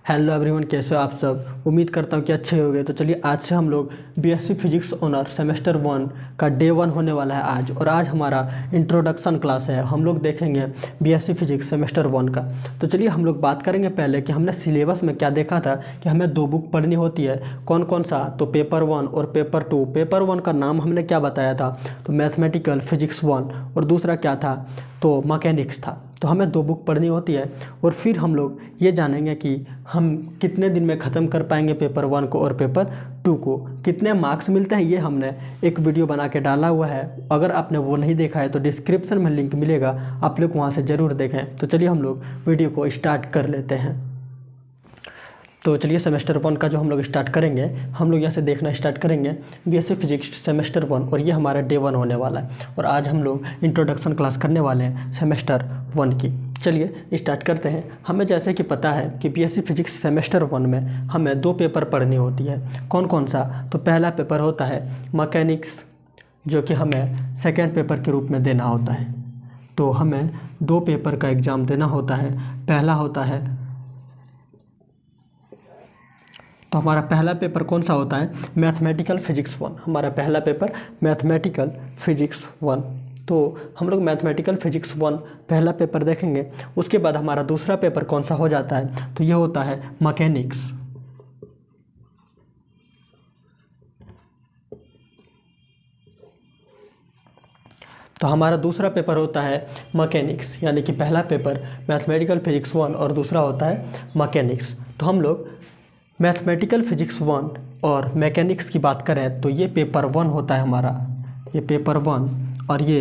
Hello everyone, कैसे हो आप सब। उम्मीद करता हूँ कि अच्छे होंगे। तो चलिए आज से हम लोग बीएससी फिजिक्स ऑनर सेमेस्टर 1 का डे 1 होने वाला है आज। और आज हमारा इंट्रोडक्शन क्लास है। हम लोग देखेंगे बीएससी फिजिक्स सेमेस्टर 1 का। तो चलिए हम लोग बात करेंगे पहले कि हमने सिलेबस में क्या देखा था कि हमें 2 बुक पढ़नी होती है। कौन कौन सा? तो पेपर 1 और पेपर 2। पेपर 1 का नाम हमने क्या बताया था? तो मैथमेटिकल फिजिक्स 1, और दूसरा क्या था? तो मैकेनिक्स था। तो हमें 2 बुक पढ़नी होती है और फिर हम लोग ये जानेंगे कि हम कितने दिन में ख़त्म कर पाएंगे पेपर 1 को और पेपर 2 को, कितने मार्क्स मिलते हैं। ये हमने एक वीडियो बना के डाला हुआ है। अगर आपने वो नहीं देखा है तो डिस्क्रिप्शन में लिंक मिलेगा, आप लोग वहाँ से ज़रूर देखें। तो चलिए हम लोग वीडियो को स्टार्ट कर लेते हैं। तो चलिए सेमेस्टर 1 का जो हम लोग स्टार्ट करेंगे, हम लोग यहाँ से देखना स्टार्ट करेंगे बीएससी फिजिक्स सेमेस्टर 1, और ये हमारा डे 1 होने वाला है। और आज हम लोग इंट्रोडक्शन क्लास करने वाले हैं सेमेस्टर 1 की। चलिए स्टार्ट करते हैं। हमें जैसे कि पता है कि बीएससी फिजिक्स सेमेस्टर 1 में हमें 2 पेपर पढ़नी होती है। कौन कौन सा? तो पहला पेपर होता है मैकेनिक्स, जो कि हमें सेकेंड पेपर के रूप में देना होता है। तो हमें 2 पेपर का एग्ज़ाम देना होता है। पहला होता है, तो हमारा पहला पेपर कौन सा होता है? Mathematical physics 1। हमारा पहला पेपर मैथमेटिकल फिजिक्स 1। तो हम लोग मैथमेटिकल फिजिक्स 1 पहला पेपर देखेंगे। उसके बाद हमारा दूसरा पेपर कौन सा हो जाता है? तो ये होता है मैकेनिक्स। तो हमारा दूसरा पेपर होता है मैकेनिक्स, यानी कि पहला पेपर मैथमेटिकल फिजिक्स 1 और दूसरा होता है मैकेनिक्स। तो हम लोग मैथमेटिकल फिजिक्स 1 और मैकेनिक्स की बात करें तो ये पेपर 1 होता है हमारा, ये पेपर 1 और ये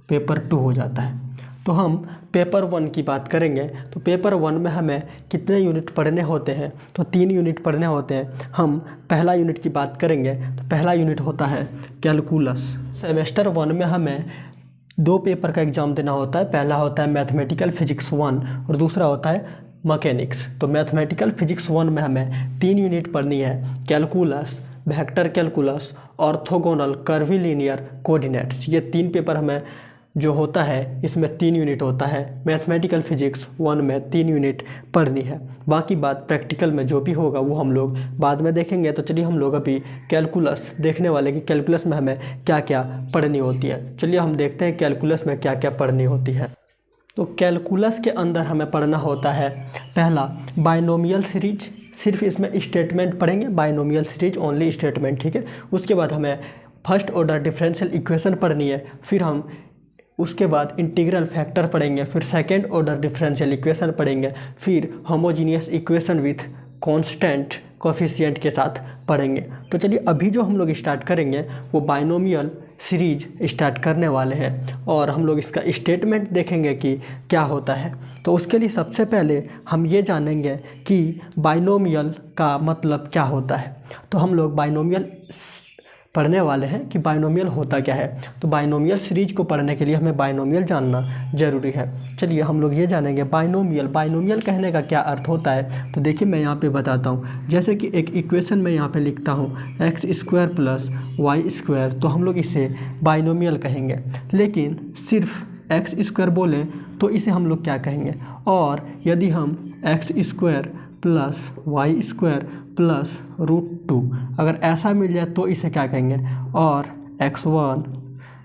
पेपर 2 हो जाता है। तो हम पेपर 1 की बात करेंगे तो पेपर 1 में हमें कितने यूनिट पढ़ने होते हैं? तो 3 यूनिट पढ़ने होते हैं। हम पहला यूनिट की बात करेंगे तो पहला यूनिट होता है कैलकुलस। सेमेस्टर 1 में हमें 2 पेपर का एग्ज़ाम देना होता है। पहला होता है मैथमेटिकल फिजिक्स 1 और दूसरा होता है मैकेनिक्स। तो मैथमेटिकल फिजिक्स 1 में हमें 3 यूनिट पढ़नी है, calculus, vector calculus, orthogonal curvilinear coordinates. ये 3 पेपर हमें जो होता है इसमें 3 यूनिट होता है। मैथमेटिकल फिजिक्स 1 में 3 यूनिट पढ़नी है। बाकी बात प्रैक्टिकल में जो भी होगा वो हम लोग बाद में देखेंगे। तो चलिए हम लोग अभी कैलकुलस देखने वाले कि कैलकुलस में हमें क्या क्या पढ़नी होती है। चलिए हम देखते हैं कैलकुलस में क्या क्या पढ़नी होती है। तो कैलकुलस के अंदर हमें पढ़ना होता है पहला बाइनोमियल सीरीज। सिर्फ इसमें स्टेटमेंट पढ़ेंगे, बाइनोमियल सीरीज ओनली स्टेटमेंट, ठीक है। उसके बाद हमें फर्स्ट ऑर्डर डिफरेंशियल इक्वेशन पढ़नी है। फिर हम उसके बाद इंटीग्रल फैक्टर पढ़ेंगे। फिर सेकेंड ऑर्डर डिफरेंशियल इक्वेशन पढ़ेंगे। फिर homogeneous equation with constant coefficient के साथ पढ़ेंगे। तो चलिए अभी जो हम लोग स्टार्ट करेंगे वो बाइनोमियल सीरीज स्टार्ट करने वाले हैं और हम लोग इसका स्टेटमेंट देखेंगे कि क्या होता है। तो उसके लिए सबसे पहले हम ये जानेंगे कि बाइनोमियल का मतलब क्या होता है। तो हम लोग बाइनोमियल पढ़ने वाले हैं कि बाइनोमियल होता क्या है। तो बाइनोमियल सीरीज को पढ़ने के लिए हमें बाइनोमियल जानना ज़रूरी है। चलिए हम लोग ये जानेंगे बाइनोमियल। बाइनोमियल कहने का क्या अर्थ होता है? तो देखिए मैं यहाँ पे बताता हूँ। जैसे कि एक इक्वेशन मैं यहाँ पे लिखता हूँ x² + y², तो हम लोग इसे बाइनोमियल कहेंगे। लेकिन सिर्फ x² बोलें तो इसे हम लोग क्या कहेंगे? और यदि हम x² + y² + √2 अगर ऐसा मिल जाए तो इसे क्या कहेंगे? और x1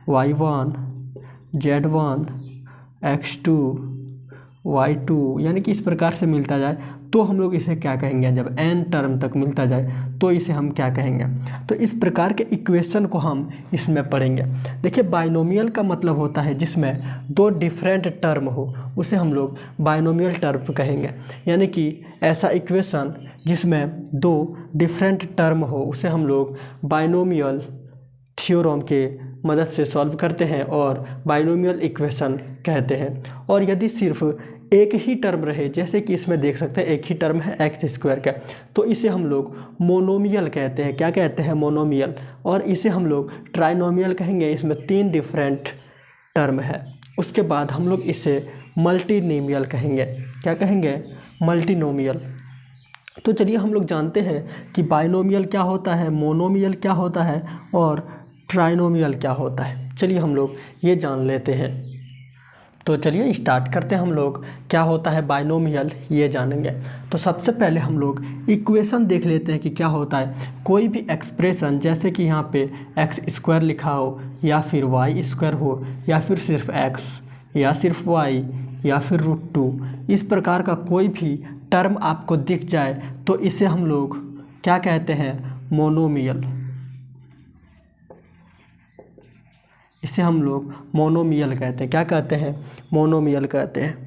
y1 z1 x2 y2 यानी कि इस प्रकार से मिलता जाए तो हम लोग इसे क्या कहेंगे? जब n टर्म तक मिलता जाए तो इसे हम क्या कहेंगे? तो इस प्रकार के इक्वेशन को हम इसमें पढ़ेंगे। देखिए बाइनोमियल का मतलब होता है जिसमें 2 डिफरेंट टर्म हो, उसे हम लोग बाइनोमियल टर्म कहेंगे। यानी कि ऐसा इक्वेशन जिसमें 2 डिफरेंट टर्म हो उसे हम लोग बाइनोमियल थ्योरम के मदद से सॉल्व करते हैं और बाइनोमियल इक्वेशन कहते हैं। और यदि सिर्फ एक ही टर्म रहे, जैसे कि इसमें देख सकते हैं एक ही टर्म है x² का, तो इसे हम लोग मोनोमियल कहते हैं। क्या कहते हैं? मोनोमियल। और इसे हम लोग ट्राइनोमियल कहेंगे, इसमें 3 डिफरेंट टर्म है। उसके बाद हम लोग इसे मल्टीनोमियल कहेंगे। क्या कहेंगे? मल्टीनोमियल। तो चलिए हम लोग जानते हैं कि बाइनोमियल क्या होता है, मोनोमियल क्या होता है और ट्राइनोमियल क्या होता है। चलिए हम लोग ये जान लेते हैं। तो चलिए स्टार्ट करते हैं हम लोग। क्या होता है बाइनोमियल ये जानेंगे। तो सबसे पहले हम लोग इक्वेशन देख लेते हैं कि क्या होता है। कोई भी एक्सप्रेशन जैसे कि यहाँ पे एक्स स्क्वायर लिखा हो या फिर वाई स्क्वायर हो या फिर सिर्फ एक्स या सिर्फ वाई या फिर √2, इस प्रकार का कोई भी टर्म आपको दिख जाए तो इसे हम लोग क्या कहते हैं, मोनोमियल। इसे हम लोग मोनोमियल कहते हैं। क्या कहते हैं, मोनोमियल कहते हैं।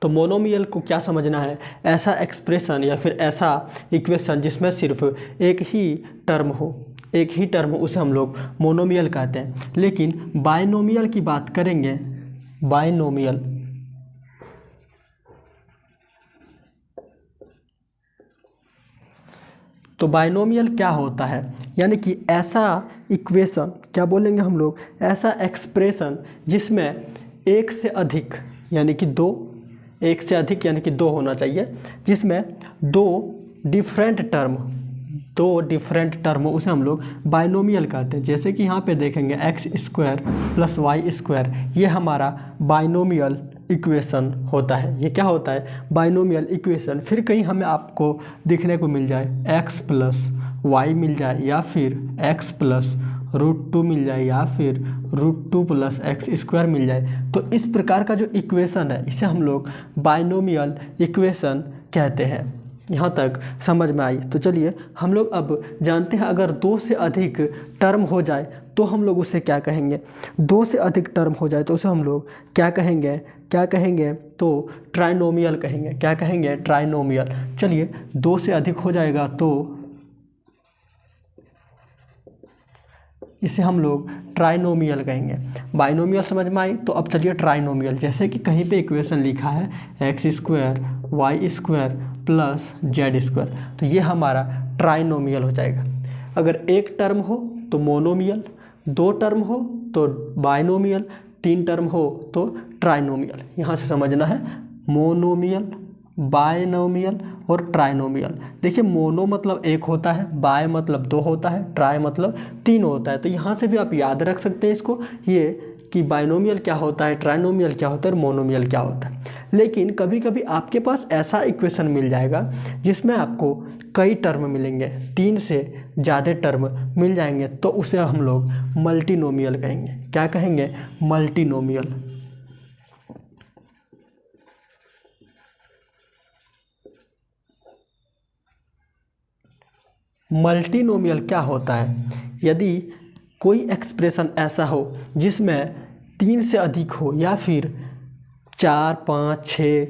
तो मोनोमियल को क्या समझना है, ऐसा एक्सप्रेशन या फिर ऐसा इक्वेशन जिसमें सिर्फ एक ही टर्म हो, एक ही टर्म हो, उसे हम लोग मोनोमियल कहते हैं। लेकिन बाइनोमियल की बात करेंगे, बाइनोमियल तो बाइनोमियल क्या होता है, यानी कि ऐसा इक्वेशन, क्या बोलेंगे हम लोग, ऐसा एक्सप्रेशन जिसमें एक से अधिक यानी कि दो, एक से अधिक यानी कि दो होना चाहिए, जिसमें दो डिफरेंट टर्म उसे हम लोग बाइनोमियल कहते हैं। जैसे कि यहाँ पे देखेंगे X square plus Y square, ये हमारा बाइनोमियल इक्वेशन होता है। ये क्या होता है, बाइनोमियल इक्वेशन। फिर कहीं हमें आपको दिखने को मिल जाए एक्स प्लस वाई मिल जाए या फिर एक्स प्लस √2 मिल जाए या फिर √2 प्लस एक्स स्क्वायर मिल जाए, तो इस प्रकार का जो इक्वेशन है इसे हम लोग बाइनोमियल इक्वेशन कहते हैं। यहाँ तक समझ में आई। तो चलिए हम लोग अब जानते हैं, अगर दो से अधिक टर्म हो जाए तो हम लोग उसे क्या कहेंगे। दो से अधिक टर्म हो जाए तो उसे हम लोग क्या कहेंगे, तो ट्राइनोमियल कहेंगे। क्या कहेंगे, ट्राइनोमियल। चलिए दो से अधिक हो जाएगा तो इसे हम लोग ट्राइनोमियल कहेंगे। बाइनोमियल समझ में आई। तो अब चलिए ट्राइनोमियल, जैसे कि कहीं पे इक्वेशन लिखा है X square Y square plus Z square, तो ये हमारा ट्राइनोमियल हो जाएगा। अगर एक टर्म हो तो मोनोमियल, दो टर्म हो तो बाइनोमियल, तीन टर्म हो तो ट्राइनोमियल। यहाँ से समझना है मोनोमियल, बाइनोमियल और ट्राइनोमियल। देखिए मोनो मतलब एक होता है, बाय मतलब दो होता है, ट्राई मतलब तीन होता है। तो यहाँ से भी आप याद रख सकते हैं इसको, ये कि बाइनोमियल क्या होता है, ट्राइनोमियल क्या होता है और मोनोमियल क्या होता है। लेकिन कभी कभी आपके पास ऐसा इक्वेशन मिल जाएगा जिसमें आपको कई टर्म मिलेंगे, तीन से ज़्यादा टर्म मिल जाएंगे, तो उसे हम लोग मल्टीनोमियल कहेंगे। क्या कहेंगे, मल्टीनोमियल। मल्टीनोमियल क्या होता है, यदि कोई एक्सप्रेशन ऐसा हो जिसमें तीन से अधिक हो या फिर 4, 5, 6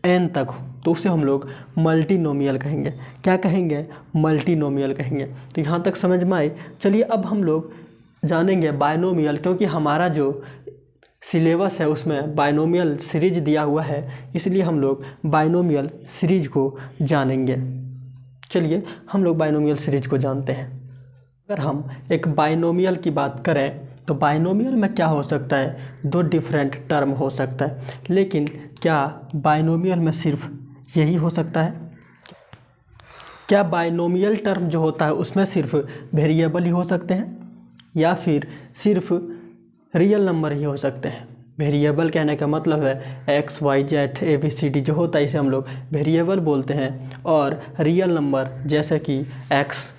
n तक हो, तो उसे हम लोग मल्टीनोमियल कहेंगे। क्या कहेंगे, मल्टीनोमियल कहेंगे। तो यहाँ तक समझ में आई। चलिए अब हम लोग जानेंगे बाइनोमियल, क्योंकि हमारा जो सिलेबस है उसमें बाइनोमियल सीरीज दिया हुआ है, इसलिए हम लोग बाइनोमियल सीरीज को जानेंगे। चलिए हम लोग बाइनोमियल सीरीज को जानते हैं। अगर हम एक बाइनोमियल की बात करें तो बाइनोमियल में क्या हो सकता है, दो डिफरेंट टर्म हो सकता है। लेकिन क्या बाइनोमियल में सिर्फ यही हो सकता है, क्या बाइनोमियल टर्म जो होता है उसमें सिर्फ वेरिएबल ही हो सकते हैं या फिर सिर्फ रियल नंबर ही हो सकते हैं। वेरिएबल कहने का मतलब है एक्स वाई जेड ABCD जो होता है इसे हम लोग वेरिएबल बोलते हैं, और रियल नंबर जैसे कि एक्स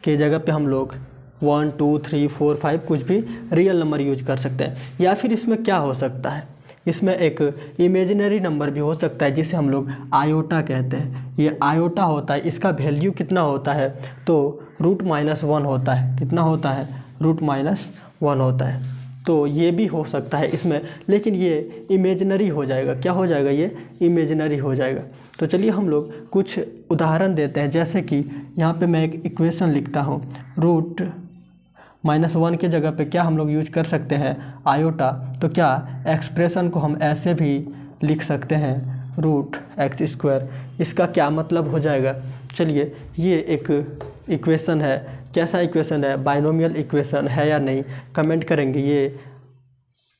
के जगह पे हम लोग 1, 2, 3, 4, 5 कुछ भी रियल नंबर यूज कर सकते हैं। या फिर इसमें क्या हो सकता है, इसमें एक इमेजिनरी नंबर भी हो सकता है जिसे हम लोग आयोटा कहते हैं। ये आयोटा होता है, इसका वैल्यू कितना होता है, तो √-1 होता है। कितना होता है, √-1 होता है। तो ये भी हो सकता है इसमें, लेकिन ये इमेजिनरी हो जाएगा। क्या हो जाएगा, ये इमेजिनरी हो जाएगा। तो चलिए हम लोग कुछ उदाहरण देते हैं। जैसे कि यहाँ पे मैं एक इक्वेशन लिखता हूँ, √-1 के जगह पे क्या हम लोग यूज कर सकते हैं, आयोटा। तो क्या एक्सप्रेशन को हम ऐसे भी लिख सकते हैं, √x²। इसका क्या मतलब हो जाएगा, चलिए ये एक इक्वेशन है। कैसा इक्वेशन है, बाइनोमियल इक्वेशन है या नहीं, कमेंट करेंगे ये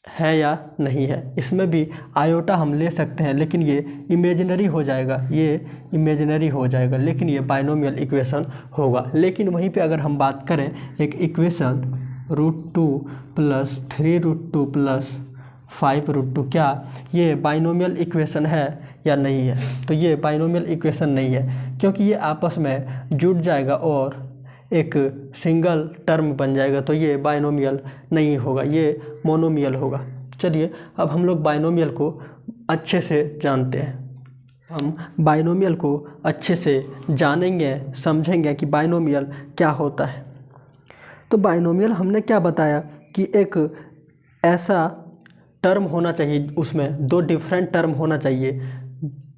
है या नहीं है। इसमें भी आयोटा हम ले सकते हैं, लेकिन ये इमेजिनरी हो जाएगा, ये इमेजिनरी हो जाएगा, लेकिन ये बाइनोमियल इक्वेशन होगा। लेकिन वहीं पे अगर हम बात करें एक इक्वेशन √2 + 3√2 + 5√2 क्या ये बाइनोमियल इक्वेशन है या नहीं है? तो ये बाइनोमियल इक्वेशन नहीं है, क्योंकि ये आपस में जुड़ जाएगा और एक सिंगल टर्म बन जाएगा, तो ये बाइनोमियल नहीं होगा, ये मोनोमियल होगा। चलिए अब हम लोग बाइनोमियल को अच्छे से जानते हैं। हम बाइनोमियल को अच्छे से जानेंगे, समझेंगे कि बाइनोमियल क्या होता है। तो बाइनोमियल हमने क्या बताया कि एक ऐसा टर्म होना चाहिए, उसमें दो डिफरेंट टर्म होना चाहिए,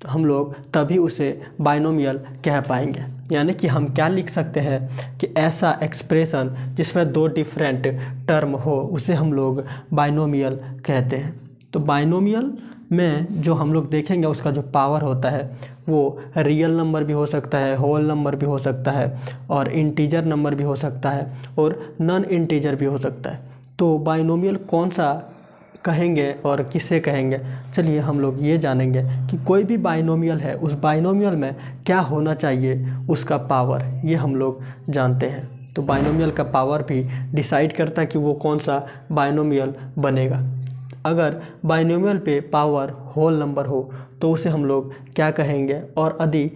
हम लोग तभी उसे बाइनोमियल कह पाएंगे। यानी कि हम क्या लिख सकते हैं कि ऐसा एक्सप्रेशन जिसमें दो डिफरेंट टर्म हो, उसे हम लोग बाइनोमियल कहते हैं। तो बाइनोमियल में जो हम लोग देखेंगे उसका जो पावर होता है वो रियल नंबर भी हो सकता है, होल नंबर भी हो सकता है, और इंटीजर नंबर भी हो सकता है, और नॉन इंटीजर भी हो सकता है। तो बाइनोमियल कौन सा कहेंगे और किसे कहेंगे, चलिए हम लोग ये जानेंगे कि कोई भी बाइनोमियल है, उस बाइनोमियल में क्या होना चाहिए, उसका पावर, ये हम लोग जानते हैं। तो बाइनोमियल का पावर भी डिसाइड करता है कि वो कौन सा बाइनोमियल बनेगा। अगर बाइनोमियल पे पावर होल नंबर हो तो उसे हम लोग क्या कहेंगे, और यदि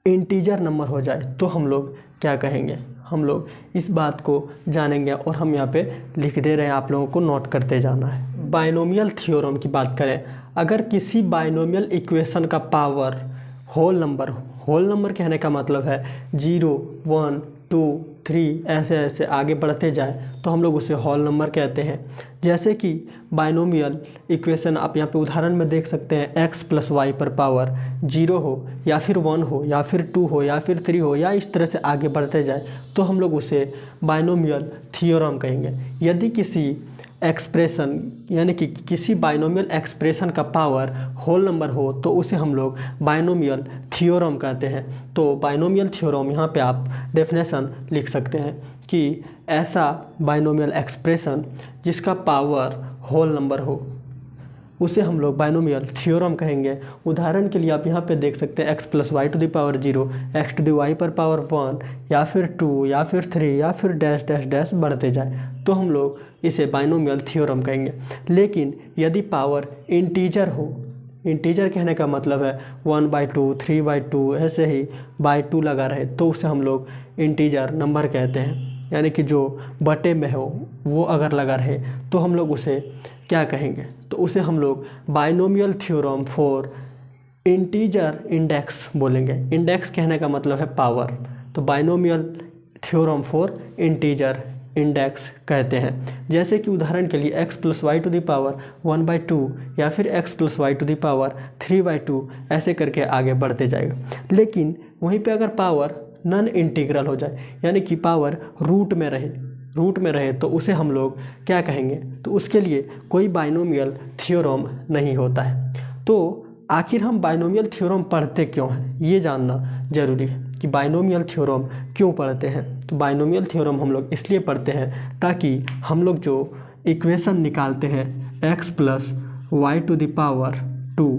इंटीजर नंबर हो जाए तो हम लोग क्या कहेंगे। हम लोग इस बात को जानेंगे और हम यहाँ पे लिख दे रहे हैं, आप लोगों को नोट करते जाना है। बाइनोमियल थ्योरम की बात करें, अगर किसी बाइनोमियल इक्वेशन का पावर होल नंबर हो, होल नंबर कहने का मतलब है 0, 1, 2, 3 ऐसे ऐसे आगे बढ़ते जाए तो हम लोग उसे होल नंबर कहते हैं। जैसे कि बाइनोमियल इक्वेशन आप यहाँ पे उदाहरण में देख सकते हैं, x + y पर पावर 0 हो या फिर 1 हो या फिर 2 हो या फिर 3 हो या इस तरह से आगे बढ़ते जाए तो हम लोग उसे बाइनोमियल थ्योरम कहेंगे। यदि किसी एक्सप्रेशन यानी कि किसी बाइनोमियल एक्सप्रेशन का पावर होल नंबर हो तो उसे हम लोग बाइनोमियल थ्योरम कहते हैं। तो बाइनोमियल थ्योरम यहाँ पे आप डेफिनेशन लिख सकते हैं कि ऐसा बाइनोमियल एक्सप्रेशन जिसका पावर होल नंबर हो उसे हम लोग बाइनोमियल थ्योरम कहेंगे। उदाहरण के लिए आप यहाँ पे देख सकते हैं x + y to the power 0, x to the y पर पावर 1 या फिर 2 या फिर 3 या फिर डैश डैश डैश बढ़ते जाए तो हम लोग इसे बाइनोमियल थ्योरम कहेंगे। लेकिन यदि पावर इंटीजर हो, इंटीजर कहने का मतलब है 1/2, 3/2 ऐसे ही /2 लगा रहे तो उसे हम लोग इंटीजर नंबर कहते हैं। यानी कि जो बटे में हो वो अगर लगा रहे तो हम लोग उसे क्या कहेंगे, तो उसे हम लोग binomial theorem for integer index बोलेंगे। इंडेक्स कहने का मतलब है पावर, तो binomial theorem for integer index कहते हैं। जैसे कि उदाहरण के लिए x + y to the power 1/2 या फिर x + y to the power 3/2 ऐसे करके आगे बढ़ते जाएगा। लेकिन वहीं पे अगर पावर नॉन इंटीग्रल हो जाए यानी कि पावर रूट में रहे तो उसे हम लोग क्या कहेंगे, तो उसके लिए कोई बाइनोमियल थ्योरम नहीं होता है। तो आखिर हम बाइनोमियल थ्योरम पढ़ते क्यों हैं, ये जानना जरूरी है कि बाइनोमियल थ्योरम क्यों पढ़ते हैं। तो बाइनोमियल थ्योरम हम लोग इसलिए पढ़ते हैं ताकि हम लोग जो इक्वेशन निकालते हैं x + y to the power 2,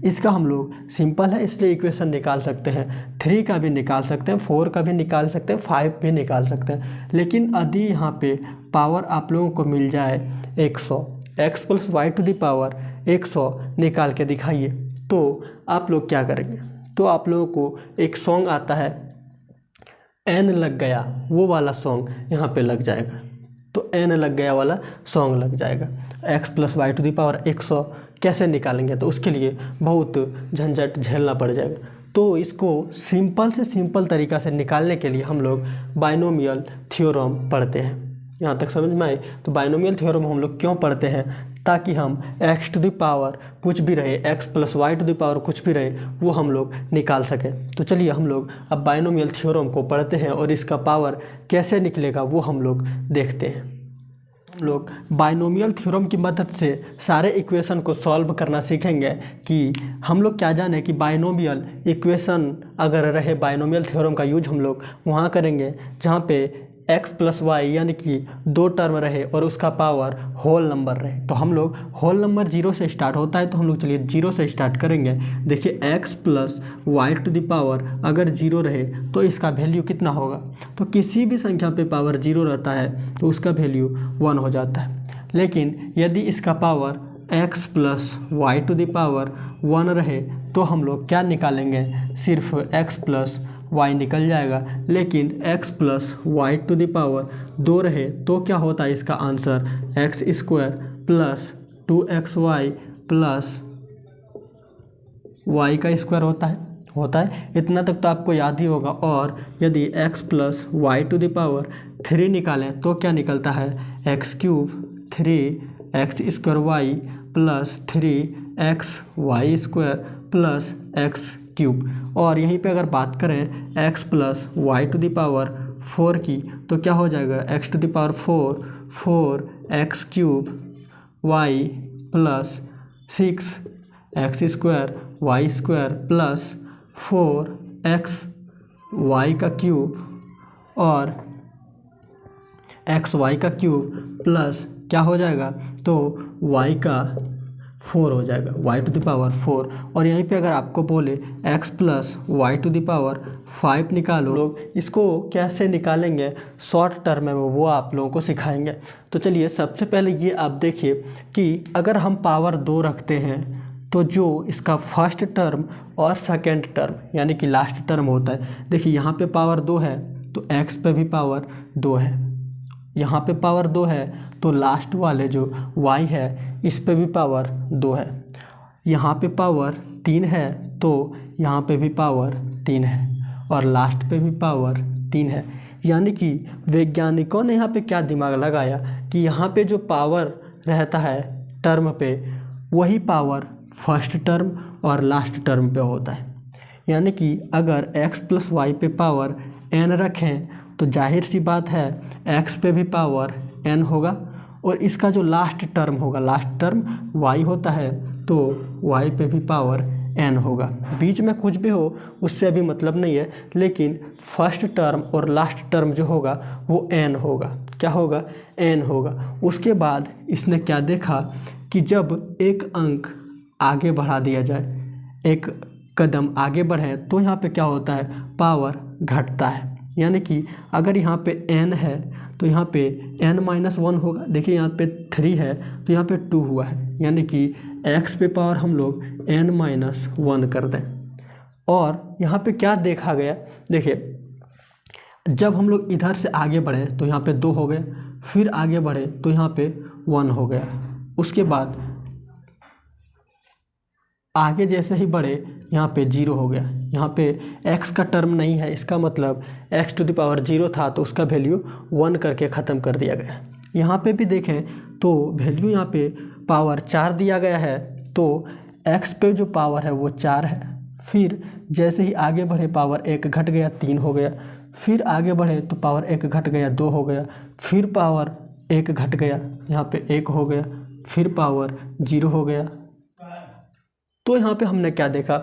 इसका हम लोग सिंपल है इसलिए इक्वेशन निकाल सकते हैं, 3 का भी निकाल सकते हैं, 4 का भी निकाल सकते हैं, 5 भी निकाल सकते हैं। लेकिन यदि यहाँ पे पावर आप लोगों को मिल जाए 100, x + y to the power 100 निकाल के दिखाइए तो आप लोग क्या करेंगे, तो आप लोगों को एक सॉन्ग आता है n लग गया, वो वाला सॉन्ग यहाँ पे लग जाएगा। तो n लग गया वाला सॉन्ग लग जाएगा। x + y to the power 100 कैसे निकालेंगे, तो उसके लिए बहुत झंझट झेलना पड़ जाएगा। तो इसको सिंपल से सिंपल तरीक़ा से निकालने के लिए हम लोग बाइनोमियल थ्योरम पढ़ते हैं। यहाँ तक समझ में आए। तो बाइनोमियल थ्योरम हम लोग क्यों पढ़ते हैं, ताकि हम x टू द पावर कुछ भी रहे, x + y to the power कुछ भी रहे, वो हम लोग निकाल सकें। तो चलिए हम लोग अब बाइनोमियल थ्योरम को पढ़ते हैं और इसका पावर कैसे निकलेगा वो हम लोग देखते हैं। हम लोग बाइनोमियल थ्योरम की मदद से सारे इक्वेशन को सॉल्व करना सीखेंगे कि हम लोग क्या जाने कि बाइनोमियल इक्वेशन अगर रहे, बाइनोमियल थ्योरम का यूज हम लोग वहाँ करेंगे जहाँ पे x + y यानी कि 2 टर्म रहे और उसका पावर होल नंबर रहे। तो हम लोग होल नंबर 0 से स्टार्ट होता है तो हम लोग चलिए 0 से स्टार्ट करेंगे। देखिए x + y to the power अगर 0 रहे तो इसका वैल्यू कितना होगा, तो किसी भी संख्या पे पावर 0 रहता है तो उसका वैल्यू 1 हो जाता है। लेकिन यदि इसका power x plus Y to the power 1 रहे तो हम लोग क्या निकालेंगे, सिर्फ x प्लस वाई निकल जाएगा। लेकिन x plus Y to the power 2 रहे तो क्या होता है इसका answer, X square plus 2xy plus Y का स्क्वायर होता है। इतना तक तो आपको याद ही होगा। और यदि x plus Y to the power 3 निकालें तो क्या निकलता है, X cube 3x square Y plus 3x Y square plus X cube. और यहीं पे अगर बात करें x plus Y to the power 4 की तो क्या हो जाएगा, x to the power 4x cube y plus 6x square Y square plus 4x Y का क्यूब और xy का क्यूब प्लस क्या हो जाएगा, तो y का 4 हो जाएगा, y टू द पावर 4। और यहीं पे अगर आपको बोले x plus Y to the power 5 निकालो, लोग इसको कैसे निकालेंगे शॉर्ट टर्म में वो आप लोगों को सिखाएंगे। तो चलिए सबसे पहले ये आप देखिए कि अगर हम पावर 2 रखते हैं तो जो इसका फर्स्ट टर्म और सेकेंड टर्म यानी कि लास्ट टर्म होता है, देखिए यहाँ पे पावर 2 है तो x पे भी पावर 2 है, यहाँ पे पावर 2 है तो लास्ट वाले जो y है इस पे भी पावर 2 है, यहाँ पे पावर 3 है तो यहाँ पे भी पावर 3 है और लास्ट पे भी पावर 3 है। यानी कि वैज्ञानिकों ने यहाँ पे क्या दिमाग लगाया कि यहाँ पे जो पावर रहता है टर्म पे वही पावर फर्स्ट टर्म और लास्ट टर्म पे होता है। यानी कि अगर x प्लस वाई पे पावर n रखें तो जाहिर सी बात है x पे भी पावर n होगा और इसका जो लास्ट टर्म होगा, लास्ट टर्म y होता है तो y पे भी पावर n होगा। बीच में कुछ भी हो उससे अभी मतलब नहीं है, लेकिन फर्स्ट टर्म और लास्ट टर्म जो होगा वो n होगा। क्या होगा, n होगा। उसके बाद इसने क्या देखा कि जब एक अंक आगे बढ़ा दिया जाए, एक कदम आगे बढ़ें तो यहाँ पे क्या होता है, पावर घटता है। यानी कि अगर यहाँ पे n है तो यहाँ पे n-1 होगा। देखिए यहाँ पे 3 है तो यहाँ पे 2 हुआ है, यानी कि x पे पावर हम लोग n-1 कर दें। और यहाँ पे क्या देखा गया, देखिए जब हम लोग इधर से आगे बढ़े तो यहाँ पे 2 हो गए, फिर आगे बढ़े तो यहाँ पे 1 हो गया, उसके बाद आगे जैसे ही बढ़े यहाँ पे 0 हो गया। यहाँ पे x का टर्म नहीं है, इसका मतलब x टू द पावर 0 था तो उसका वैल्यू 1 करके ख़त्म कर दिया गया। यहाँ पे भी देखें तो वैल्यू यहाँ पे पावर 4 दिया गया है तो x पे जो पावर है वो 4 है। फिर जैसे ही आगे बढ़े पावर 1 घट गया, 3 हो गया, फिर आगे बढ़े तो पावर 1 घट गया, 2 हो गया, फिर पावर 1 घट गया, यहाँ पे 1 हो गया, फिर पावर 0 हो गया। तो यहाँ पे हमने क्या देखा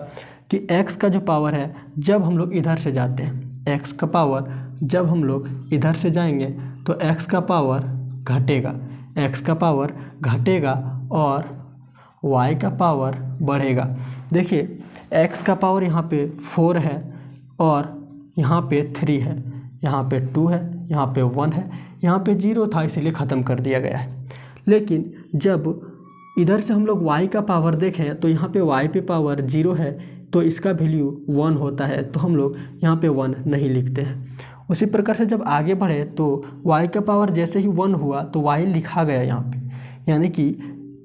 कि x का जो पावर है जब हम लोग इधर से जाते हैं, x का पावर जब हम लोग इधर से जाएंगे तो x का पावर घटेगा, x का पावर घटेगा और y का पावर बढ़ेगा। देखिए x का पावर यहाँ पे 4 है और यहाँ पे 3 है, यहाँ पे 2 है, यहाँ पे 1 है, यहाँ पे 0 था इसीलिए ख़त्म कर दिया गया है। लेकिन जब इधर से हम लोग y का पावर देखें तो यहाँ पे y पे पावर 0 है तो इसका वैल्यू 1 होता है, तो हम लोग यहाँ पे 1 नहीं लिखते हैं। उसी प्रकार से जब आगे बढ़े तो y का पावर जैसे ही 1 हुआ तो y लिखा गया यहाँ पे, यानी कि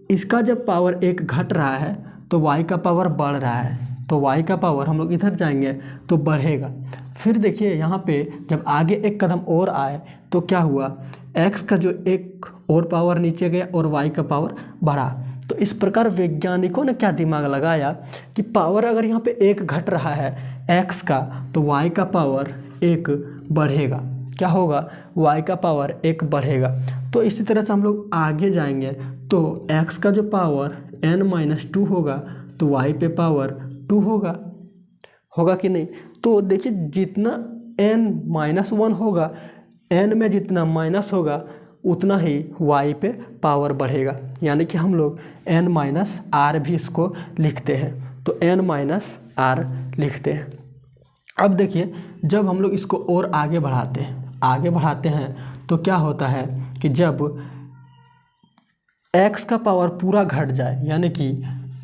इसका जब पावर 1 घट रहा है तो y का पावर बढ़ रहा है, तो y का पावर हम लोग इधर जाएंगे तो बढ़ेगा। फिर देखिए यहाँ पे जब आगे एक कदम और आए तो क्या हुआ, x का जो एक और पावर नीचे गया और y का पावर बढ़ा। तो इस प्रकार वैज्ञानिकों ने क्या दिमाग लगाया कि पावर अगर यहाँ पे 1 घट रहा है x का तो y का पावर 1 बढ़ेगा। क्या होगा, y का पावर 1 बढ़ेगा। तो इसी तरह से हम लोग आगे जाएंगे तो x का जो पावर n-2 होगा तो y पे पावर 2 होगा कि नहीं। तो देखिए जितना n-1 होगा, n में जितना माइनस होगा उतना ही y पे पावर बढ़ेगा, यानी कि हम लोग n-r भी इसको लिखते हैं, तो n-r लिखते हैं। अब देखिए जब हम लोग इसको और आगे बढ़ाते हैं तो क्या होता है कि जब x का पावर पूरा घट जाए यानी कि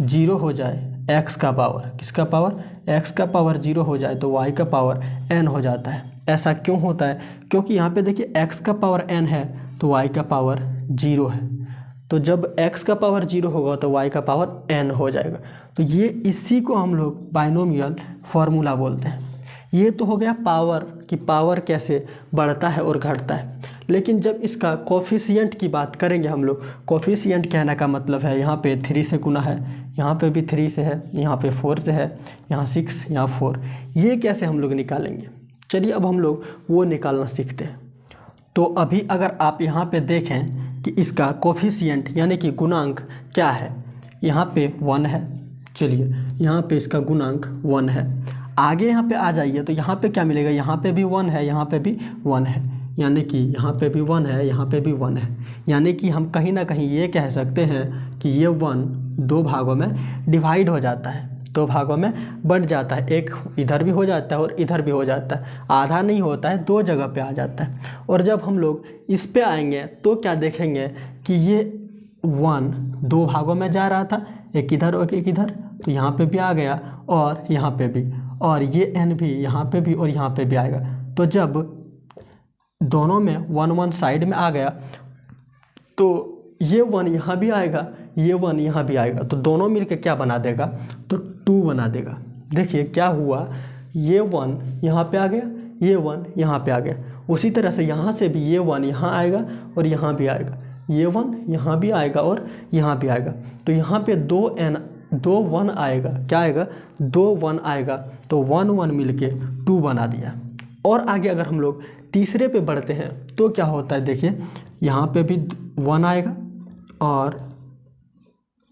0 हो जाए, x का पावर, किसका पावर, x का पावर 0 हो जाए तो y का पावर n हो जाता है। ऐसा क्यों होता है? क्योंकि यहाँ पे देखिए x का पावर n है तो y का पावर 0 है, तो जब x का पावर 0 होगा तो y का पावर n हो जाएगा। तो ये इसी को हम लोग बाइनोमियल फार्मूला बोलते हैं। ये तो हो गया पावर, कि पावर कैसे बढ़ता है और घटता है। लेकिन जब इसका कोफिशिएंट की बात करेंगे हम लोग, कोफिशिएंट कहने का मतलब है यहाँ पे 3 से गुना है, यहाँ पे भी 3 से है, यहाँ पे 4 से है, यहाँ 6, यहाँ 4, ये कैसे हम लोग निकालेंगे? चलिए अब हम लोग वो निकालना सीखते हैं। तो अभी अगर आप यहाँ पे देखें कि इसका कोफिशिएंट यानी कि गुणांक क्या है, यहाँ पे 1 है, चलिए यहाँ पे इसका गुणांक 1 है। आगे यहाँ पे आ जाइए तो यहाँ पे क्या मिलेगा, यहाँ पे भी 1 है, यहाँ पे भी 1 है, यानी कि यहाँ पे भी 1 है, यहाँ पे भी 1 है। यानी कि हम कहीं ना कहीं ये कह सकते हैं कि ये 1 2 भागों में डिवाइड हो जाता है, 2 भागों में बंट जाता है, एक इधर भी हो जाता है और इधर भी हो जाता है, आधा नहीं होता है, 2 जगह पे आ जाता है। और जब हम लोग इस पे आएंगे तो क्या देखेंगे कि ये 1 2 भागों में जा रहा था, एक इधर और एक इधर, तो यहाँ पे भी आ गया और यहाँ पे भी, और ये n भी यहाँ पे भी और यहाँ पे भी आएगा। तो जब दोनों में 1 1 साइड में आ गया तो ये 1 यहाँ भी आएगा, ये 1 यहाँ भी आएगा, तो दोनों मिलके क्या बना देगा, तो 2 बना देगा। देखिए क्या हुआ, ये 1 यहाँ पे आ गया, ये 1 यहाँ पे आ गया। उसी तरह से यहाँ से भी ये 1 यहाँ आएगा और यहाँ भी आएगा, ये 1 यहाँ भी आएगा और यहाँ भी आएगा। तो यहाँ पे 2 1 आएगा, क्या आएगा, 2 1 आएगा, तो 1 1 मिलके 2 बना दिया। और आगे अगर हम लोग तीसरे पे बढ़ते हैं तो क्या होता है, देखिए यहाँ पे भी 1 आएगा और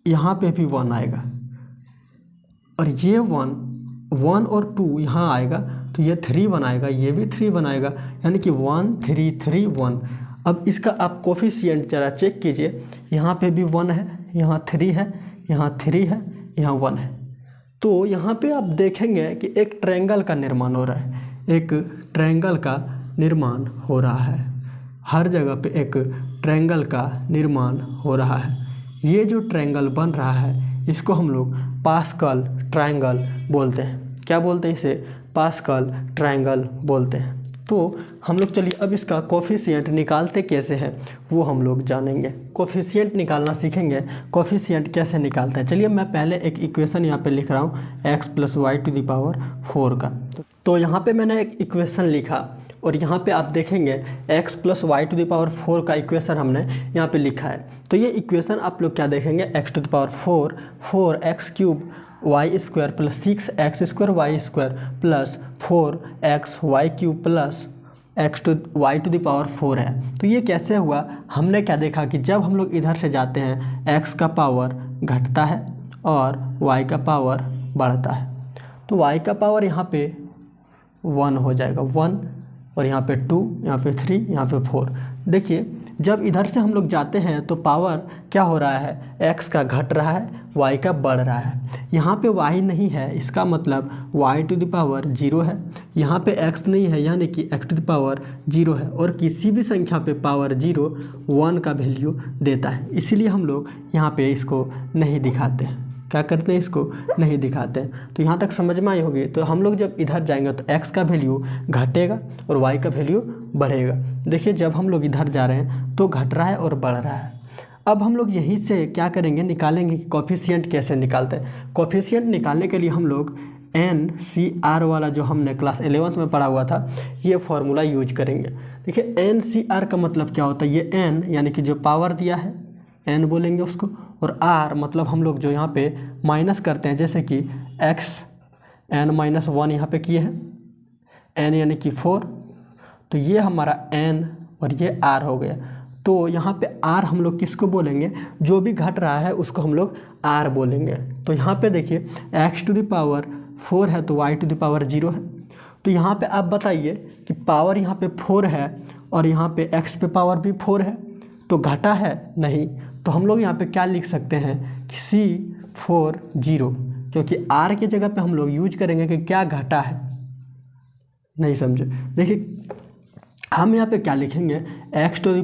यहाँ पे भी 1 आएगा, और ये 1 और 2 यहाँ आएगा तो ये 3 बनाएगा, ये भी 3 बनाएगा, यानी कि 1 3 3 1। अब इसका आप कोफिशिएंट ज़रा चेक कीजिए, यहाँ पे भी 1 है, यहाँ 3 है, यहाँ 3 है, यहाँ 1 है। तो यहाँ पे आप देखेंगे कि एक ट्रायंगल का निर्माण हो रहा है, एक ट्रायंगल का निर्माण हो रहा है, हर जगह पे एक ट्रायंगल का निर्माण हो रहा है। ये जो ट्रायंगल बन रहा है इसको हम लोग पास्कल ट्रायंगल बोलते हैं। क्या बोलते हैं इसे, पास्कल ट्रायंगल बोलते हैं। तो हम लोग चलिए अब इसका कोफिशिएंट निकालते कैसे हैं वो हम लोग जानेंगे, कोफिशिएंट निकालना सीखेंगे, कोफिशिएंट कैसे निकालते हैं। चलिए मैं पहले एक इक्वेशन यहाँ पे लिख रहा हूँ x + y⁴ का। तो यहाँ पे मैंने एक इक्वेशन लिखा और यहाँ पे आप देखेंगे x + y⁴ का इक्वेशन हमने यहाँ पे लिखा है। तो ये इक्वेशन आप लोग क्या देखेंगे, x⁴ 4x³ y² + 6x² y² + 4xy³ + y⁴ है। तो ये कैसे हुआ, हमने क्या देखा कि जब हम लोग इधर से जाते हैं x का पावर घटता है और y का पावर बढ़ता है। तो y का पावर यहाँ पे 1 हो जाएगा, 1, और यहाँ पे 2, यहाँ पे 3, यहाँ पे 4। देखिए जब इधर से हम लोग जाते हैं तो पावर क्या हो रहा है, x का घट रहा है, y का बढ़ रहा है। यहाँ पे y नहीं है, इसका मतलब y⁴ है, यहाँ पे x नहीं है यानी कि x⁴ है, और किसी भी संख्या पे पावर 0 1 का वैल्यू देता है, इसीलिए हम लोग यहाँ पे इसको नहीं दिखाते हैं। क्या करते हैं, इसको नहीं दिखाते हैं। तो यहाँ तक समझ में आई होगी। तो हम लोग जब इधर जाएंगे तो x का वैल्यू घटेगा और y का वैल्यू बढ़ेगा। देखिए जब हम लोग इधर जा रहे हैं तो घट रहा है और बढ़ रहा है। अब हम लोग यहीं से क्या करेंगे, निकालेंगे कि कोफिशिएंट कैसे निकालते हैं। कोफिशिएंट निकालने के लिए हम लोग NCR वाला जो हमने क्लास 11th में पढ़ा हुआ था ये फार्मूला यूज करेंगे। देखिए NCR का मतलब क्या होता है, ये n यानी कि जो पावर दिया है n बोलेंगे उसको, और r मतलब हम लोग जो यहाँ पे माइनस करते हैं, जैसे कि x n-1 यहाँ पे किए हैं, n यानी कि 4, तो ये हमारा n और ये r हो गया। तो यहाँ पे r हम लोग किसको बोलेंगे, जो भी घट रहा है उसको हम लोग r बोलेंगे। तो यहाँ पे देखिए x⁴ है तो y⁴ है। तो यहाँ पे आप बताइए कि पावर यहाँ पे 4 है और यहाँ पे x पे पावर भी 4 है, तो घटा है नहीं। तो हम लोग यहाँ पे क्या लिख सकते हैं कि C⁴0, क्योंकि r की जगह पे हम लोग यूज करेंगे कि क्या घटा है, नहीं समझे। देखिए हम यहाँ पे क्या लिखेंगे, x⁴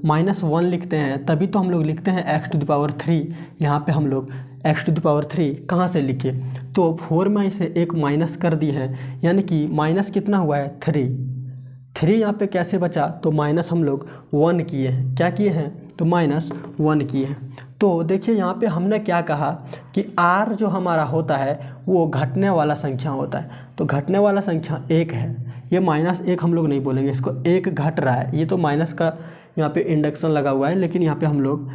-1 लिखते हैं तभी तो हम लोग लिखते हैं x⁻3। यहाँ पे हम लोग x⁻3 कहाँ से लिखे, तो 4 में से एक माइनस कर दिए हैं, यानी कि माइनस कितना हुआ है 3 यहाँ पे कैसे बचा, तो माइनस हम लोग 1 किए हैं, क्या किए हैं, तो -1 किए हैं। तो देखिए यहाँ पे हमने क्या कहा कि r जो हमारा होता है वो घटने वाला संख्या होता है, तो घटने वाला संख्या 1 है, ये -1 हम लोग नहीं बोलेंगे, इसको 1 घट रहा है, ये तो माइनस का यहाँ पे इंडक्शन लगा हुआ है, लेकिन यहाँ पे हम लोग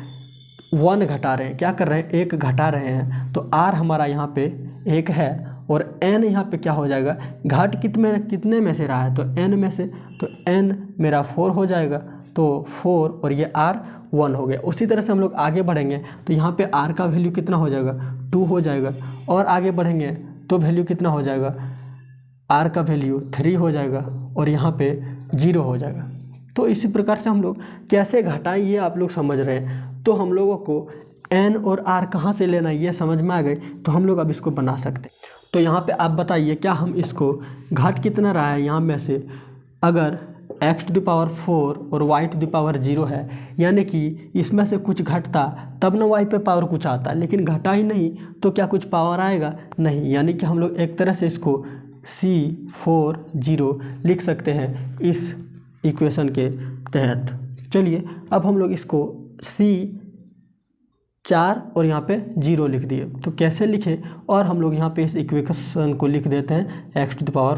1 घटा रहे हैं, क्या कर रहे हैं, 1 घटा रहे हैं, तो r हमारा यहाँ पे 1 है और n यहाँ पे क्या हो जाएगा, घट कितने में से रहा है, तो n में से, तो n मेरा 4 हो जाएगा, तो 4 और ये r 1 हो गया। उसी तरह से हम लोग आगे बढ़ेंगे तो यहाँ पे r का वैल्यू कितना हो जाएगा, 2 हो जाएगा, और आगे बढ़ेंगे तो वैल्यू कितना हो जाएगा, r का वैल्यू 3 हो जाएगा और यहाँ पे 0 हो जाएगा। तो इसी प्रकार से हम लोग कैसे घटाएं ये आप लोग समझ रहे हैं, तो हम लोगों को n और r कहाँ से लेना है ये समझ में आ गई, तो हम लोग अब इसको बना सकते हैं। तो यहाँ पे आप बताइए क्या हम इसको घट कितना रहा है यहाँ में से, अगर x⁴ और y⁴ है, यानी कि इसमें से कुछ घटता तब ना y पे पावर कुछ आता, लेकिन घटा ही नहीं तो क्या कुछ पावर आएगा, नहीं, यानी कि हम लोग एक तरह से इसको C40 लिख सकते हैं इस इक्वेशन के तहत। चलिए अब हम लोग इसको C4 और यहाँ पे 0 लिख दिए, तो कैसे लिखे, और हम लोग यहाँ पे इस इक्वेशन को लिख देते हैं x⁴ और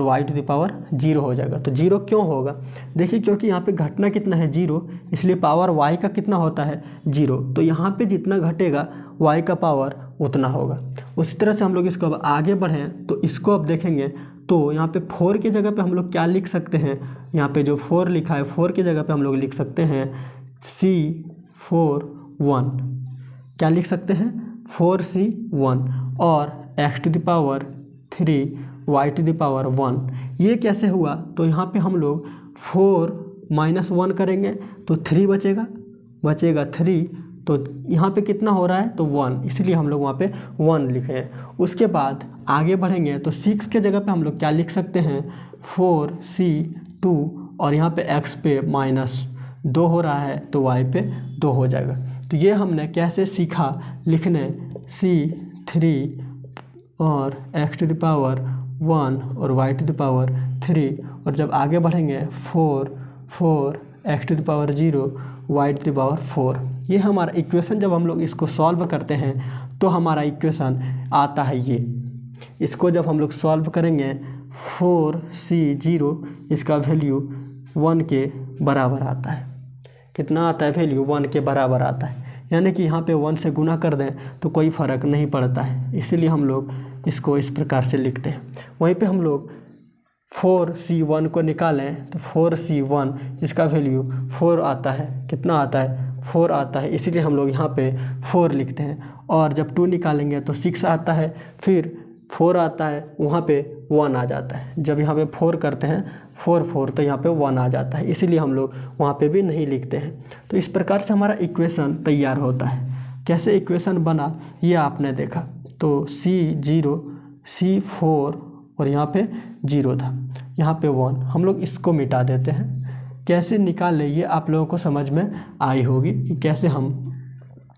y⁴ हो जाएगा। तो 0 क्यों होगा, देखिए क्योंकि यहाँ पे घटना कितना है 0, इसलिए पावर y का कितना होता है 0, तो यहाँ पे जितना घटेगा y का पावर उतना होगा। उसी तरह से हम लोग इसको अब आगे बढ़ें तो इसको अब देखेंगे, तो यहाँ पे 4 की जगह पे हम लोग क्या लिख सकते हैं, यहाँ पे जो 4 लिखा है 4 की जगह पे हम लोग लिख सकते हैं C41, क्या लिख सकते हैं 4C1, और x⁻3 y⁻1, ये कैसे हुआ, तो यहाँ पे हम लोग 4 - 1 करेंगे तो 3 बचेगा 3, तो यहाँ पे कितना हो रहा है, तो 1, इसलिए हम लोग वहाँ पे 1 लिखे हैं। उसके बाद आगे बढ़ेंगे तो 6 के जगह पे हम लोग क्या लिख सकते हैं 4C2, और यहाँ पे x पे -2 हो रहा है तो y पे 2 हो जाएगा। तो ये हमने कैसे सीखा लिखने C3 और x⁻1 और y⁻3, और जब आगे बढ़ेंगे 4 x⁻0 y⁻4, ये हमारा इक्वेशन जब हम लोग इसको सॉल्व करते हैं तो हमारा इक्वेशन आता है ये, इसको जब हम लोग सॉल्व करेंगे 4C0 इसका वैल्यू 1 के बराबर आता है, कितना आता है वैल्यू 1 के बराबर आता है, यानी कि यहाँ पे 1 से गुना कर दें तो कोई फ़र्क नहीं पड़ता है, इसीलिए हम लोग इसको इस प्रकार से लिखते हैं। वहीं पे हम लोग 4C1 को निकालें तो 4C1 इसका वैल्यू 4 आता है, कितना आता है 4 आता है, इसीलिए हम लोग यहाँ पे 4 लिखते हैं। और जब 2 निकालेंगे तो 6 आता है, फिर 4 आता है, वहाँ पे 1 आ जाता है, जब यहाँ पे 4 करते हैं 4 तो यहाँ पे 1 आ जाता है, इसीलिए हम लोग वहाँ पे भी नहीं लिखते हैं। तो इस प्रकार से हमारा इक्वेशन तैयार होता है। कैसे इक्वेशन बना ये आपने देखा, तो C4 और यहाँ पे 0 था, यहाँ पे 1, हम लोग इसको मिटा देते हैं। कैसे निकाल ये आप लोगों को समझ में आई होगी कि कैसे हम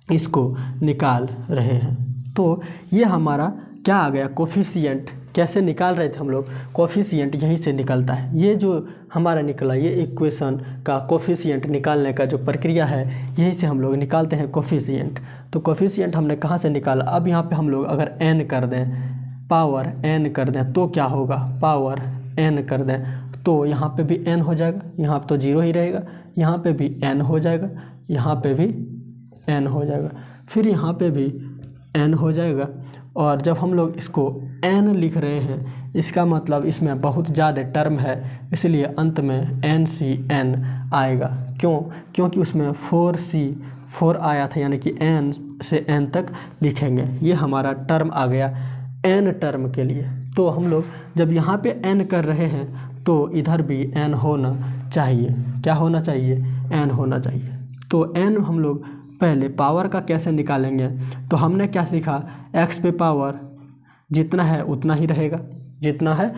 इसको निकाल रहे हैं। तो ये हमारा क्या आ गया कोफिशिएंट, कैसे निकाल रहे थे हम लोग, कोफिशिएंट यहीं से निकलता है। ये जो हमारा निकला ये इक्वेशन का कोफिशिएंट निकालने का जो प्रक्रिया है यहीं से हम लोग निकालते हैं कोफिशिएंट। तो कोफिशिएंट हमने कहाँ से निकाला, अब यहाँ पे हम लोग अगर n कर दें, पावर n कर दें तो क्या होगा, पावर n कर दें तो यहाँ पे भी n हो जाएगा, यहाँ पे तो 0 ही रहेगा, यहाँ पे भी n हो जाएगा, यहाँ पे भी n हो जाएगा, फिर यहाँ पे भी n हो जाएगा। और जब हम लोग इसको n लिख रहे हैं इसका मतलब इसमें बहुत ज़्यादा टर्म है, इसलिए अंत में NCN आएगा। क्यों, क्योंकि उसमें 4 आया था, यानी कि n से n तक लिखेंगे। ये हमारा टर्म आ गया n टर्म के लिए। तो हम लोग जब यहाँ पे n कर रहे हैं तो इधर भी n होना चाहिए, क्या होना चाहिए, n होना चाहिए। तो n हम लोग पहले पावर का कैसे निकालेंगे, तो हमने क्या सीखा, x पे पावर जितना है उतना ही रहेगा, जितना है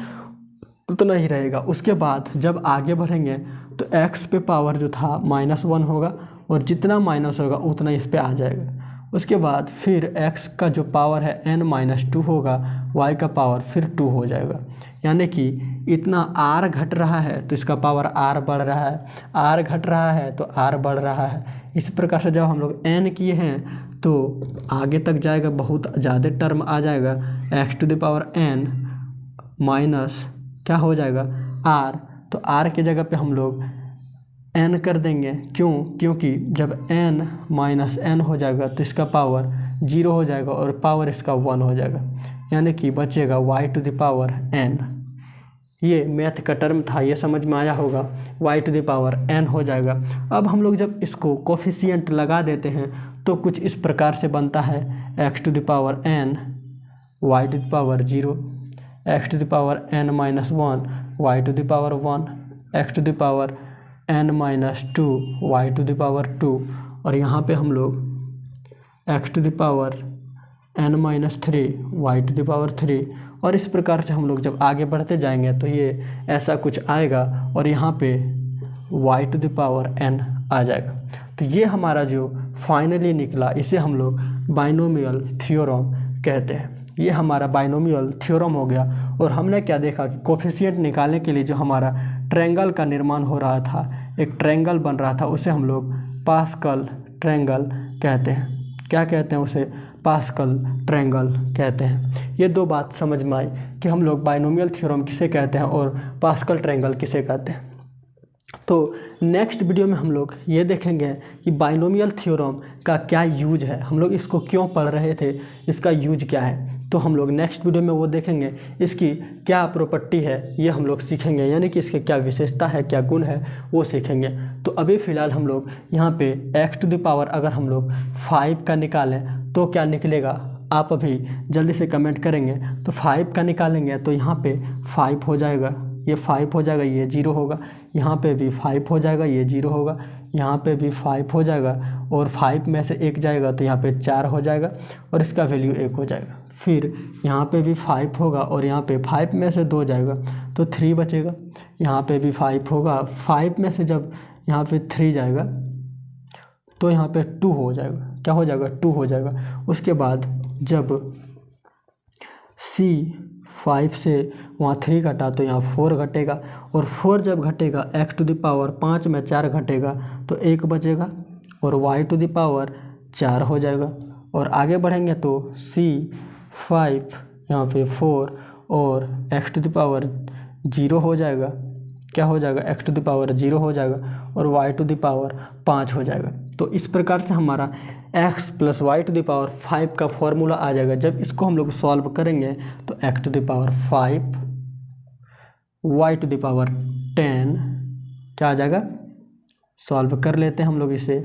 उतना ही रहेगा। उसके बाद जब आगे बढ़ेंगे तो x पे पावर जो था -1 होगा और जितना माइनस होगा उतना इस पे आ जाएगा। उसके बाद फिर x का जो पावर है n-2 होगा, y का पावर फिर 2 हो जाएगा। यानी कि इतना r घट रहा है तो इसका पावर r बढ़ रहा है, r घट रहा है तो r बढ़ रहा है। इस प्रकार से जब हम लोग n किए हैं तो आगे तक जाएगा, बहुत ज़्यादा टर्म आ जाएगा। x⁴n माइनस क्या हो जाएगा r, तो r की जगह पे हम लोग n कर देंगे। क्यों? क्योंकि जब n-n हो जाएगा तो इसका पावर 0 हो जाएगा और पावर इसका 1 हो जाएगा, यानी कि बचेगा y⁴n। ये मैथ का टर्म था, ये समझ में आया होगा। y⁴n हो जाएगा। अब हम लोग जब इसको कोफिशिएंट लगा देते हैं तो कुछ इस प्रकार से बनता है x⁴n y⁴0, x⁴n-1 y⁴1, x⁴n-2 y⁴2, और यहाँ पे हम लोग x⁴n-3 y⁴3, और इस प्रकार से हम लोग जब आगे बढ़ते जाएंगे तो ये ऐसा कुछ आएगा और यहाँ पे y⁴n आ जाएगा। तो ये हमारा जो फाइनली निकला इसे हम लोग बाइनोमियल थ्योरम कहते हैं। ये हमारा बाइनोमियल थ्योरम हो गया। और हमने क्या देखा कि कोफिशिएंट निकालने के लिए जो हमारा ट्रायंगल का निर्माण हो रहा था, एक ट्रायंगल बन रहा था, उसे हम लोग पास्कल ट्रायंगल कहते हैं। क्या कहते हैं उसे? पास्कल ट्रायंगल कहते हैं। ये दो बात समझ में आई कि हम लोग बाइनोमियल थ्योरम किसे कहते हैं और पास्कल ट्रायंगल किसे कहते हैं। तो नेक्स्ट वीडियो में हम लोग ये देखेंगे कि बाइनोमियल थ्योरम का क्या यूज है, हम लोग इसको क्यों पढ़ रहे थे, इसका यूज क्या है। तो हम लोग नेक्स्ट वीडियो में वो देखेंगे, इसकी क्या प्रॉपर्टी है ये हम लोग सीखेंगे, यानी कि इसके क्या विशेषता है, क्या गुण है, वो सीखेंगे। तो अभी फ़िलहाल हम लोग यहाँ पे x⁴ अगर हम लोग 5 का निकालें तो क्या निकलेगा, आप अभी जल्दी से कमेंट करेंगे। तो 5 का निकालेंगे तो यहाँ पे 5 हो जाएगा, ये 5 हो जाएगा, ये 0 होगा। यहाँ पे भी 5 हो जाएगा, ये 0 होगा। यहाँ पे भी 5 हो जाएगा और 5 में से 1 जाएगा तो यहाँ पे 4 हो जाएगा और इसका वैल्यू 1 हो जाएगा। फिर यहाँ पे भी 5 होगा और यहाँ पे 5 में से 2 जाएगा तो 3 बचेगा। यहाँ पे भी 5 होगा, 5 में से जब यहाँ पे 3 जाएगा तो यहाँ पे 2 हो जाएगा। क्या हो जाएगा? 2 हो जाएगा। उसके बाद जब C5 से वहाँ 3 घटा तो यहाँ 4 घटेगा और 4 जब घटेगा x⁵ में 4 घटेगा तो 1 बचेगा और y⁴ हो जाएगा। और आगे बढ़ेंगे तो C5 यहाँ पे 4 और x⁵0 हो जाएगा। क्या हो जाएगा? x⁵0 हो जाएगा और y⁵5 हो जाएगा। तो इस प्रकार से हमारा x + y⁵5 का फॉर्मूला आ जाएगा। जब इसको हम लोग सॉल्व करेंगे तो x⁵5 y⁵10 क्या आ जाएगा? सॉल्व कर लेते हैं हम लोग इसे।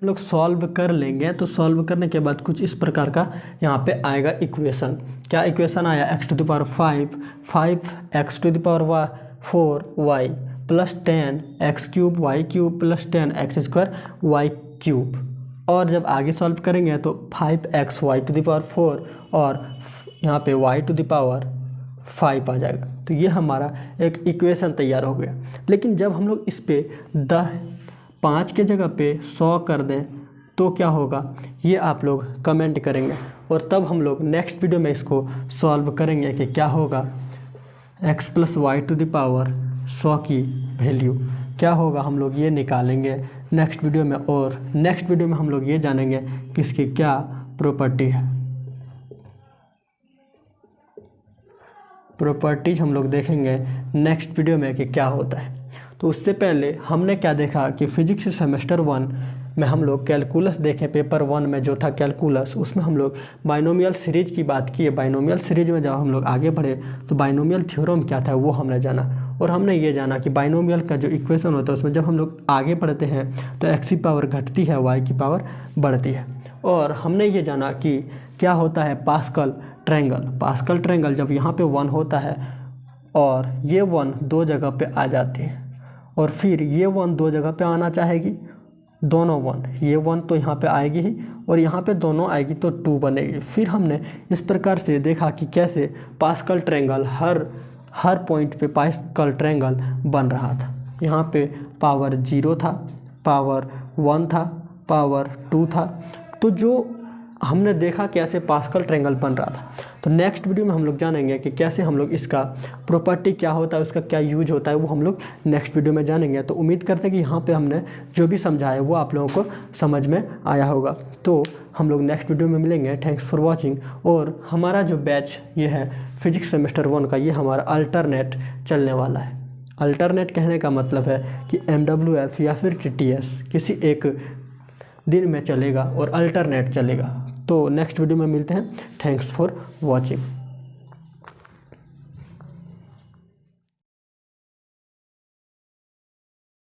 हम लोग सॉल्व कर लेंगे तो सॉल्व करने के बाद कुछ इस प्रकार का यहाँ पे आएगा इक्वेशन। क्या इक्वेशन आया? x⁵5 5x⁴y + 10 x³ y³ + 10 x² y³। और जब आगे सॉल्व करेंगे तो 5x y⁴ और यहाँ पे y⁵5 आ जाएगा। तो ये हमारा एक इक्वेशन तैयार हो गया। लेकिन जब हम लोग इस पे 5 के जगह पे 100 कर दें तो क्या होगा, ये आप लोग कमेंट करेंगे और तब हम लोग नेक्स्ट वीडियो में इसको सॉल्व करेंगे कि क्या होगा x + y⁴ की वैल्यू क्या होगा, हम लोग ये निकालेंगे नेक्स्ट वीडियो में। और नेक्स्ट वीडियो में हम लोग ये जानेंगे कि इसकी क्या प्रॉपर्टी है। प्रॉपर्टीज हम लोग देखेंगे नेक्स्ट वीडियो में कि क्या होता है। तो उससे पहले हमने क्या देखा कि फिजिक्स सेमेस्टर 1 में हम लोग कैलकुलस देखें। पेपर 1 में जो था कैलकुलस, उसमें हम लोग बाइनोमियल सीरीज की बात की है। बाइनोमियल सीरीज में जब हम लोग आगे बढ़े तो बाइनोमियल थ्योरम क्या था वो हमने जाना। और हमने ये जाना कि बाइनोमियल का जो इक्वेशन होता है उसमें जब हम लोग आगे बढ़ते हैं तो x की पावर घटती है, y की पावर बढ़ती है। और हमने ये जाना कि क्या होता है पास्कल ट्रायंगल। पास्कल ट्रायंगल जब यहाँ पे 1 होता है और ये 1 2 जगह पे आ जाती है और फिर ये 1 2 जगह पे आना चाहेगी दोनों 1, ये 1 तो यहाँ पे आएगी ही और यहाँ पे दोनों आएगी तो 2 बनेगी। फिर हमने इस प्रकार से देखा कि कैसे पास्कल ट्रायंगल हर पॉइंट पे पास्कल ट्रायंगल बन रहा था। यहाँ पे पावर 0 था, पावर 1 था, पावर 2 था। तो जो हमने देखा कैसे पास्कल ट्रायंगल बन रहा था। तो नेक्स्ट वीडियो में हम लोग जानेंगे कि कैसे हम लोग इसका प्रॉपर्टी क्या होता है, उसका क्या यूज होता है, वो हम लोग नेक्स्ट वीडियो में जानेंगे। तो उम्मीद करते हैं कि यहाँ पे हमने जो भी समझाया वो आप लोगों को समझ में आया होगा। तो हम लोग नेक्स्ट वीडियो में मिलेंगे। Thanks for watching. और हमारा जो बैच ये है फिजिक्स सेमेस्टर 1 का, ये हमारा अल्टरनेट चलने वाला है। अल्टरनेट कहने का मतलब है कि MWF या फिर TTS किसी एक दिन में चलेगा और अल्टरनेट चलेगा। तो नेक्स्ट वीडियो में मिलते हैं। Thanks for watching.